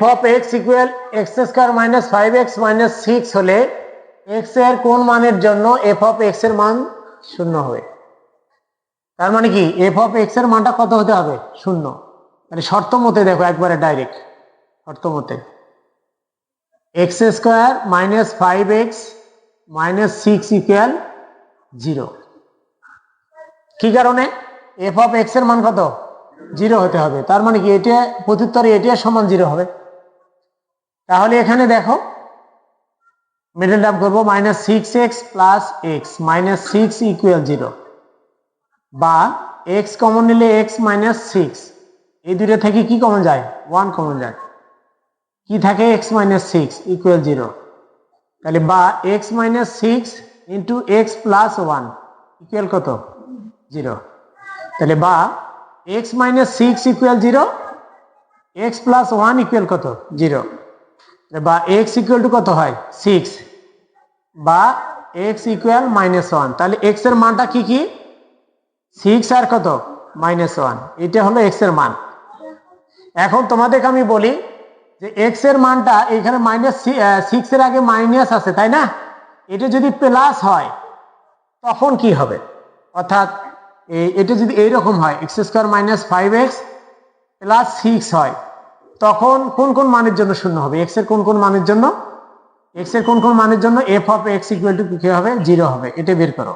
F of x equal x square minus 5x minus 6 হলে x এর কোন মানের জন্য এফ অফ এক্স এর মান শূন্য হবে? তার মানে কি এফ অফ এক্স এর মানটা কত হতে হবে? শূন্য। মানে শর্ত মতে দেখো একবারে ডাইরেক্ট শর্ত মতে x square minus 5x minus 6 equal 0। কি কারণে? এফ অফ এক্স এর মান কত? 0 হতে হবে। তার মানে কি এটা প্রত্যুত্তরে এটা সমান 0 হবে। তাহলে এখানে দেখো মিডল টার্ম করবো minus 6x plus x minus 6 equal 0, বা এক্স কমন নিলে এক্স মাইনাস 6, এই দুটো থেকে কি কমন যায়? 1 কমন যায়। কি থাকে? X minus 6 equal 0। তাহলে বা x minus 6 into x plus 1 equal কত? 0। তাহলে বা x minus 6 equal 0, x plus 1 equal কত? 0। বা এক্স ইকুয়াল টু কত হয়? 6, বা এক্স ইকুয়াল মাইনাস 1। তাহলে এক্স এর মানটা কি কি? 6 আর কত? মাইনাস 1। এটা হলো এক্স এর মান। এখন তোমাদেরকে আমি বলি যে এক্স এর মানটা এখানে মাইনাস 6 এর আগে মাইনাস আছে, তাই না? এটা যদি প্লাস হয় তখন কি হবে? অর্থাৎ এটা যদি এইরকম হয় x square minus 5x plus 6 হয়, তখন কোন কোন মানের জন্য শূন্য হবে? এক্স এর কোন কোন মানের জন্য? এক্স এর কোন কোন মানের জন্য F of x equal to কি হবে? 0 হবে। এটা বের করো।